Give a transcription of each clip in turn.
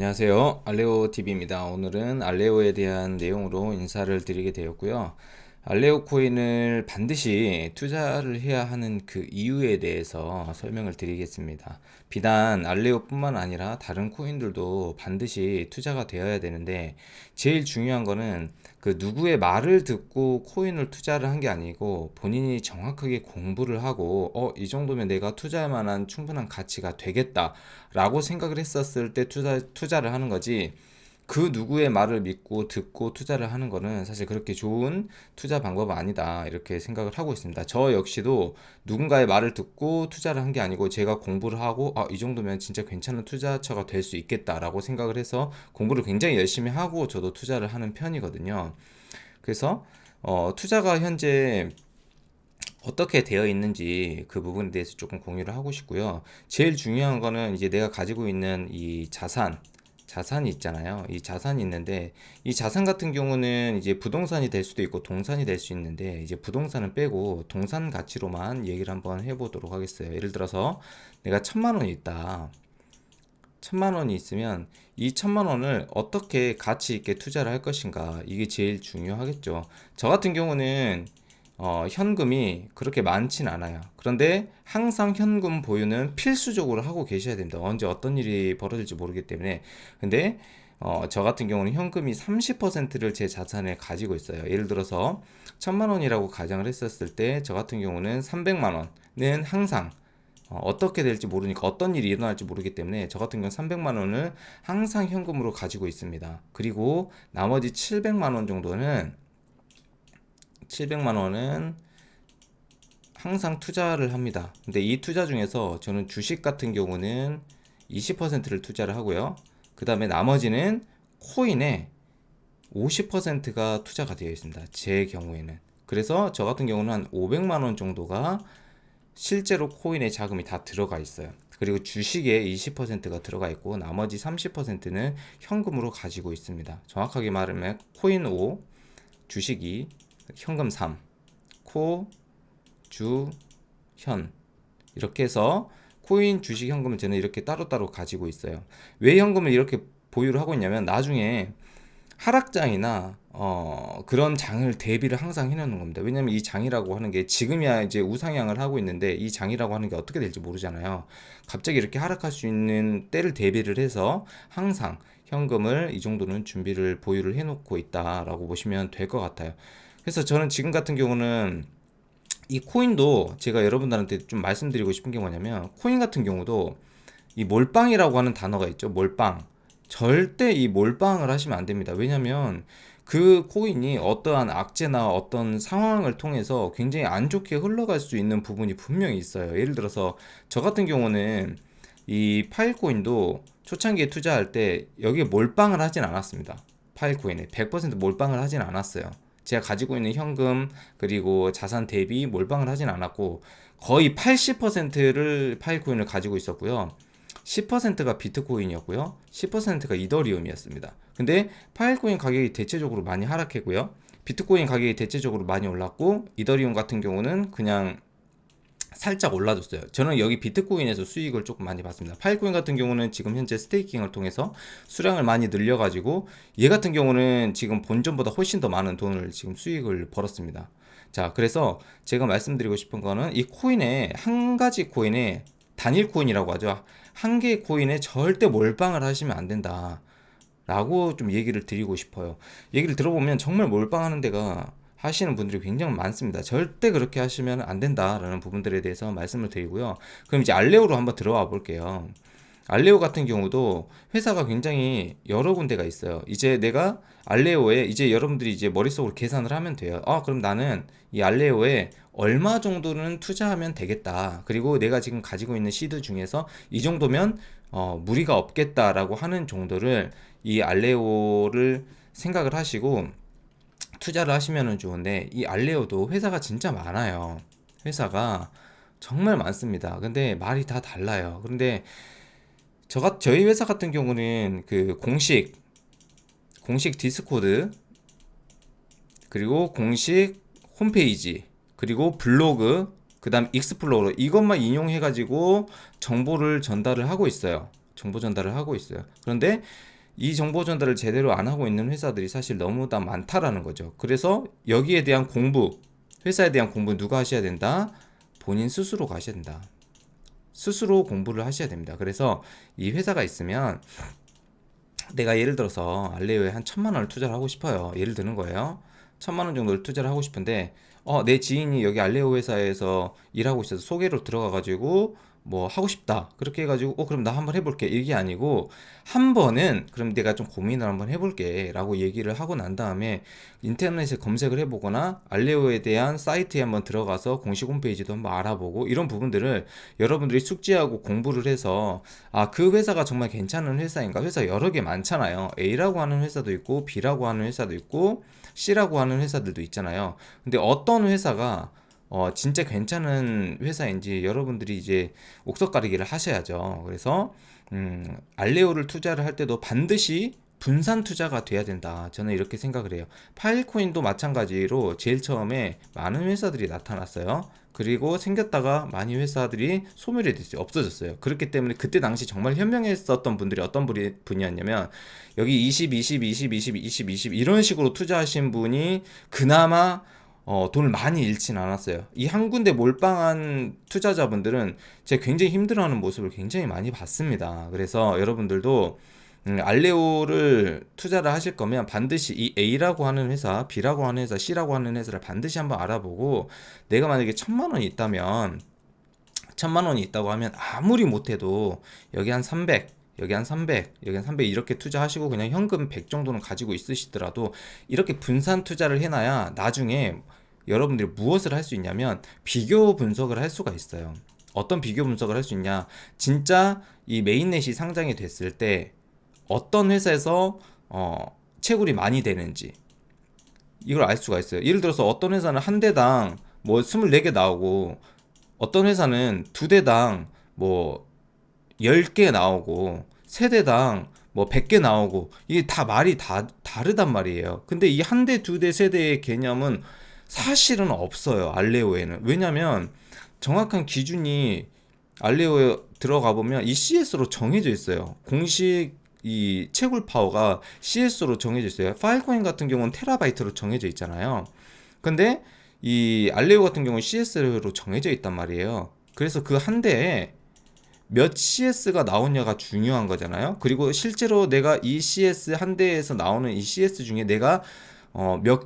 안녕하세요. 알레오TV입니다. 오늘은 알레오에 대한 내용으로 인사를 드리게 되었고요. 알레오 코인을 반드시 투자를 해야 하는 그 이유에 대해서 설명을 드리겠습니다. 비단 알레오뿐만 아니라 다른 코인들도 반드시 투자가 되어야 되는데, 제일 중요한 거는 그 누구의 말을 듣고 코인을 투자를 한 게 아니고 본인이 정확하게 공부를 하고 이 정도면 내가 투자할 만한 충분한 가치가 되겠다 라고 생각을 했었을 때 투자를 하는 거지, 그 누구의 말을 믿고 듣고 투자를 하는 거는 사실 그렇게 좋은 투자 방법은 아니다, 이렇게 생각을 하고 있습니다. 저 역시도 누군가의 말을 듣고 투자를 한 게 아니고 제가 공부를 하고 이 정도면 진짜 괜찮은 투자처가 될 수 있겠다라고 생각을 해서 공부를 굉장히 열심히 하고 저도 투자를 하는 편이거든요. 그래서 투자가 현재 어떻게 되어 있는지 그 부분에 대해서 조금 공유를 하고 싶고요. 제일 중요한 거는 이제 내가 가지고 있는 이 자산이 있잖아요. 이 자산이 있는데, 이 자산 같은 경우는 이제 부동산이 될 수도 있고 동산이 될 수 있는데, 이제 부동산은 빼고 동산 가치로만 얘기를 한번 해보도록 하겠어요. 예를 들어서 내가 1,000만 원이 있다. 1,000만 원이 있으면 이 1,000만 원을 어떻게 가치 있게 투자를 할 것인가, 이게 제일 중요하겠죠. 저 같은 경우는 현금이 그렇게 많진 않아요. 그런데 항상 현금 보유는 필수적으로 하고 계셔야 됩니다. 언제 어떤 일이 벌어질지 모르기 때문에. 근데 저 같은 경우는 현금이 30%를 제 자산에 가지고 있어요. 예를 들어서 1,000만 원이라고 가정을 했었을 때, 저 같은 경우는 300만 원은 항상 어떻게 될지 모르니까, 어떤 일이 일어날지 모르기 때문에 저 같은 경우는 300만 원을 항상 현금으로 가지고 있습니다. 그리고 나머지 700만 원은 항상 투자를 합니다. 근데 이 투자 중에서 저는 주식 같은 경우는 20%를 투자를 하고요. 그 다음에 나머지는 코인에 50%가 투자가 되어 있습니다. 제 경우에는. 그래서 저 같은 경우는 한 500만 원 정도가 실제로 코인에 자금이 다 들어가 있어요. 그리고 주식에 20%가 들어가 있고 나머지 30%는 현금으로 가지고 있습니다. 정확하게 말하면 코인 5, 주식 2, 현금 3, 코, 주, 현, 이렇게 해서 코인, 주식, 현금을 저는 이렇게 따로따로 가지고 있어요. 왜 현금을 이렇게 보유를 하고 있냐면, 나중에 하락장이나 그런 장을 대비를 항상 해놓는 겁니다. 왜냐면 이 장이라고 하는 게 지금이야 이제 우상향을 하고 있는데, 이 장이라고 하는 게 어떻게 될지 모르잖아요. 갑자기 이렇게 하락할 수 있는 때를 대비를 해서 항상 현금을 이 정도는 준비를 보유를 해놓고 있다라고 보시면 될 것 같아요. 그래서 저는 지금 같은 경우는 이 코인도 제가 여러분들한테 좀 말씀드리고 싶은 게 뭐냐면, 코인 같은 경우도 이 몰빵이라고 하는 단어가 있죠. 몰빵. 절대 이 몰빵을 하시면 안 됩니다. 왜냐면 그 코인이 어떠한 악재나 어떤 상황을 통해서 굉장히 안 좋게 흘러갈 수 있는 부분이 분명히 있어요. 예를 들어서 저 같은 경우는 이 파일코인도 초창기에 투자할 때 여기에 몰빵을 하진 않았습니다. 파일코인에 100% 몰빵을 하진 않았어요. 제가 가지고 있는 현금 그리고 자산 대비 몰빵을 하진 않았고, 거의 80%를 파일코인을 가지고 있었고요. 10%가 비트코인이었고요. 10%가 이더리움이었습니다. 근데 파일코인 가격이 대체적으로 많이 하락했고요. 비트코인 가격이 대체적으로 많이 올랐고, 이더리움 같은 경우는 그냥 살짝 올라줬어요. 저는 여기 비트코인에서 수익을 조금 많이 봤습니다. 파일코인 같은 경우는 지금 현재 스테이킹을 통해서 수량을 많이 늘려가지고, 얘 같은 경우는 지금 본전보다 훨씬 더 많은 돈을 지금 수익을 벌었습니다. 자, 그래서 제가 말씀드리고 싶은 거는, 이 코인에, 한 가지 코인에, 단일 코인이라고 하죠. 한 개의 코인에 절대 몰빵을 하시면 안 된다 라고 좀 얘기를 드리고 싶어요. 얘기를 들어보면 정말 몰빵하는 데가 하시는 분들이 굉장히 많습니다. 절대 그렇게 하시면 안 된다라는 부분들에 대해서 말씀을 드리고요. 그럼 이제 알레오로 한번 들어와 볼게요. 알레오 같은 경우도 회사가 굉장히 여러 군데가 있어요. 이제 내가 알레오에, 이제 여러분들이 이제 머릿속으로 계산을 하면 돼요. 그럼 나는 이 알레오에 얼마 정도는 투자하면 되겠다. 그리고 내가 지금 가지고 있는 시드 중에서 이 정도면 무리가 없겠다라고 하는 정도를, 이 알레오를 생각을 하시고 투자를 하시면 좋은데, 이 알레오도 회사가 진짜 많아요. 회사가 정말 많습니다. 근데 말이 다 달라요. 그런데 저희 회사 같은 경우는 그 공식 디스코드, 그리고 공식 홈페이지, 그리고 블로그, 그 다음 익스플로러, 이것만 인용해 가지고 정보를 전달을 하고 있어요. 정보 전달을 하고 있어요. 그런데 이 정보 전달을 제대로 안 하고 있는 회사들이 사실 너무나 많다라는 거죠. 그래서 여기에 대한 공부, 회사에 대한 공부 누가 하셔야 된다? 본인 스스로 가셔야 된다. 스스로 공부를 하셔야 됩니다. 그래서 이 회사가 있으면 내가 예를 들어서 알레오에 한 1,000만 원을 투자를 하고 싶어요. 예를 드는 거예요. 1,000만 원 정도를 투자를 하고 싶은데 내 지인이 여기 알레오 회사에서 일하고 있어서 소개로 들어가가지고 뭐 하고 싶다 그렇게 해가지고 그럼 나 한번 해볼게 이게 아니고 한 번은 그럼 내가 좀 고민을 한번 해볼게 라고 얘기를 하고 난 다음에 인터넷에 검색을 해보거나 알레오에 대한 사이트에 한번 들어가서 공식 홈페이지도 한번 알아보고 이런 부분들을 여러분들이 숙지하고 공부를 해서 그 회사가 정말 괜찮은 회사인가. 회사 여러 개 많잖아요. A라고 하는 회사도 있고 B라고 하는 회사도 있고 C라고 하는 회사들도 있잖아요. 근데 어떤 회사가 진짜 괜찮은 회사인지 여러분들이 이제 옥석가리기를 하셔야죠. 그래서 알레오를 투자를 할 때도 반드시 분산 투자가 돼야 된다. 저는 이렇게 생각을 해요. 파일코인도 마찬가지로 제일 처음에 많은 회사들이 나타났어요. 그리고 생겼다가 많이 회사들이 소멸이 됐어요. 없어졌어요. 그렇기 때문에 그때 당시 정말 현명했었던 분들이 어떤 분이었냐면 여기 20, 20, 20, 20, 20, 20 이런 식으로 투자하신 분이 그나마 돈을 많이 잃진 않았어요. 이 한 군데 몰빵한 투자자분들은 제가 굉장히 힘들어하는 모습을 굉장히 많이 봤습니다. 그래서 여러분들도 알레오를 투자를 하실 거면 반드시 이 A라고 하는 회사, B라고 하는 회사, C라고 하는 회사를 반드시 한번 알아보고 내가 만약에 1,000만 원이 있다면 1,000만 원이 있다고 하면 아무리 못해도 여기 한 300, 여기 한 300, 여기 한 300 이렇게 투자하시고 그냥 현금 100 정도는 가지고 있으시더라도 이렇게 분산 투자를 해놔야 나중에 여러분들이 무엇을 할 수 있냐면 비교 분석을 할 수가 있어요. 어떤 비교 분석을 할 수 있냐? 진짜 이 메인넷이 상장이 됐을 때 어떤 회사에서 채굴이 많이 되는지 이걸 알 수가 있어요. 예를 들어서 어떤 회사는 한 대당 뭐 24개 나오고 어떤 회사는 두 대당 뭐 10개 나오고 세 대당 뭐 100개 나오고 이게 다 말이 다 다르단 말이에요. 근데 이 한 대, 두 대, 세 대의 개념은 사실은 없어요. 알레오에는. 왜냐면 정확한 기준이 알레오에 들어가 보면 이 CS로 정해져 있어요. 공식 이 채굴 파워가 CS로 정해져 있어요. 파일코인 같은 경우는 테라바이트로 정해져 있잖아요. 근데 이 알레오 같은 경우는 CS로 정해져 있단 말이에요. 그래서 그 한 대에 몇 CS가 나오냐가 중요한 거잖아요. 그리고 실제로 내가 이 CS 한 대에서 나오는 이 CS 중에 내가 몇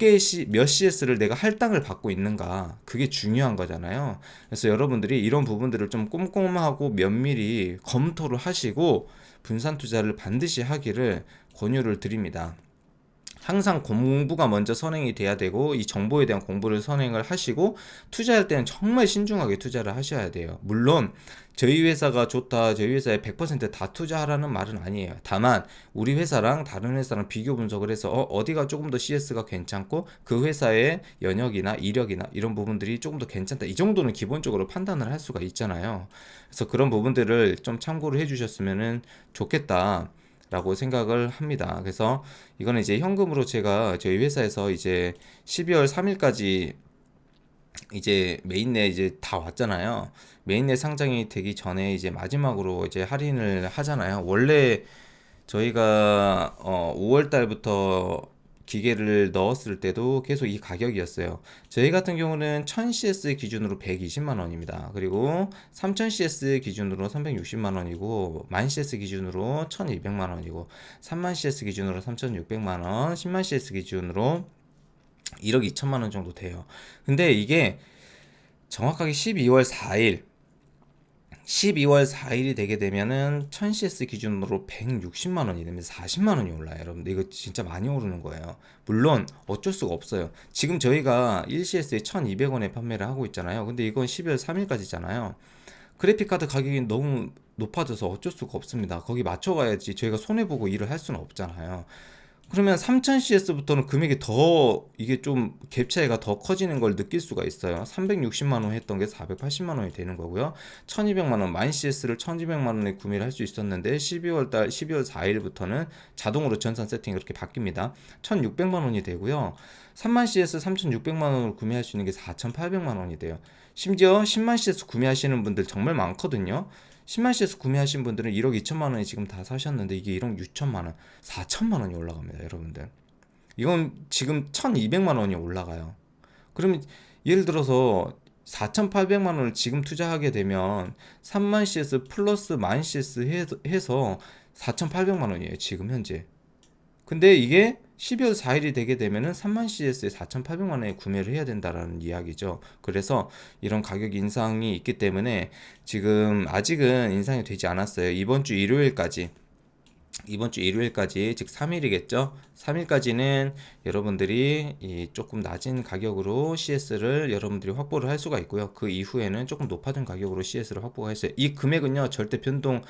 CS를 내가 할당을 받고 있는가 그게 중요한 거잖아요. 그래서 여러분들이 이런 부분들을 좀 꼼꼼하고 면밀히 검토를 하시고 분산 투자를 반드시 하기를 권유를 드립니다. 항상 공부가 먼저 선행이 돼야 되고 이 정보에 대한 공부를 선행을 하시고 투자할 때는 정말 신중하게 투자를 하셔야 돼요. 물론 저희 회사가 좋다, 저희 회사에 100%다 투자하라는 말은 아니에요. 다만 우리 회사랑 다른 회사랑 비교 분석을 해서 어디가 조금 더 CS가 괜찮고 그 회사의 연역이나 이력이나 이런 부분들이 조금 더 괜찮다. 이 정도는 기본적으로 판단을 할 수가 있잖아요. 그래서 그런 부분들을 좀 참고를 해주셨으면 좋겠다. 라고 생각을 합니다. 그래서 이거는 이제 현금으로 제가 저희 회사에서 이제 12월 3일까지 이제 메인넷 이제 다 왔잖아요. 메인넷 상장이 되기 전에 이제 마지막으로 이제 할인을 하잖아요. 원래 저희가 5월 달부터 기계를 넣었을 때도 계속 이 가격이었어요. 저희 같은 경우는 1000CS 기준으로 120만 원입니다. 그리고 3000CS 기준으로 360만 원이고 10,000CS 기준으로 1200만 원이고 30,000CS 기준으로 3600만 원, 100,000CS 기준으로 1억 2천만 원 정도 돼요. 근데 이게 정확하게 12월 4일이 되게 되면은 1000CS 기준으로 160만 원이 되면서 40만 원이 올라요. 여러분들 이거 진짜 많이 오르는 거예요. 물론 어쩔 수가 없어요. 지금 저희가 1CS에 1200원에 판매를 하고 있잖아요. 근데 이건 12월 3일까지잖아요. 그래픽카드 가격이 너무 높아져서 어쩔 수가 없습니다. 거기 맞춰가야지 저희가 손해보고 일을 할 수는 없잖아요. 그러면 3000CS부터는 금액이 더 이게 좀 갭 차이가 더 커지는 걸 느낄 수가 있어요. 360만 원 했던 게 480만 원이 되는 거고요. 1200만 원, 만 CS를 1200만 원에 구매를 할 수 있었는데 12월 4일부터는 자동으로 전산 세팅이 그렇게 바뀝니다. 1600만 원이 되고요. 3만 CS 3600만 원으로 구매할 수 있는 게 4800만 원이 돼요. 심지어 10만 CS 구매하시는 분들 정말 많거든요. 10만 CS 구매하신 분들은 1억 2천만 원에 지금 다 사셨는데 이게 1억 6천만 원, 4천만 원이 올라갑니다, 여러분들. 이건 지금 1,200만 원이 올라가요. 그러면 예를 들어서 4,800만 원을 지금 투자하게 되면 3만 CS 플러스 만 CS 해서 4,800만 원이에요, 지금 현재. 근데 이게 12월 4일이 되게 되면은 3만 CS에 4,800만 원에 구매를 해야 된다라는 이야기죠. 그래서 이런 가격 인상이 있기 때문에 지금 아직은 인상이 되지 않았어요. 이번 주 일요일까지 즉 3일이겠죠. 3일까지는 여러분들이 이 조금 낮은 가격으로 CS를 여러분들이 확보를 할 수가 있고요. 그 이후에는 조금 높아진 가격으로 CS를 확보가 했어요. 이 금액은요, 절대 변동,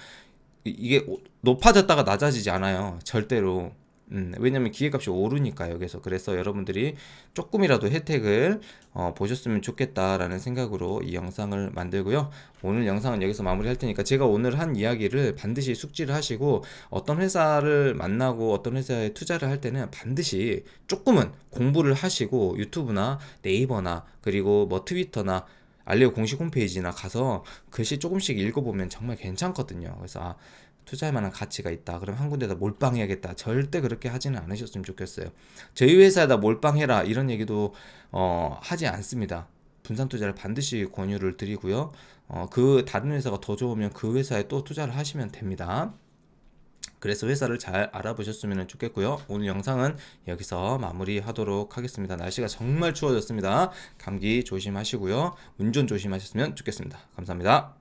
이게 높아졌다가 낮아지지 않아요, 절대로. 왜냐면 기계값이 오르니까요. 그래서 여러분들이 조금이라도 혜택을 보셨으면 좋겠다라는 생각으로 이 영상을 만들고요. 오늘 영상은 여기서 마무리할 테니까 제가 오늘 한 이야기를 반드시 숙지를 하시고, 어떤 회사를 만나고 어떤 회사에 투자를 할 때는 반드시 조금은 공부를 하시고 유튜브나 네이버나 그리고 뭐 트위터나 알리오 공식 홈페이지나 가서 글씨 조금씩 읽어보면 정말 괜찮거든요. 그래서 투자할 만한 가치가 있다, 그럼 한 군데다 몰빵해야겠다, 절대 그렇게 하지는 않으셨으면 좋겠어요. 저희 회사에다 몰빵해라 이런 얘기도 하지 않습니다. 분산 투자를 반드시 권유를 드리고요. 그 다른 회사가 더 좋으면 그 회사에 또 투자를 하시면 됩니다. 그래서 회사를 잘 알아보셨으면 좋겠고요. 오늘 영상은 여기서 마무리하도록 하겠습니다. 날씨가 정말 추워졌습니다. 감기 조심하시고요. 운전 조심하셨으면 좋겠습니다. 감사합니다.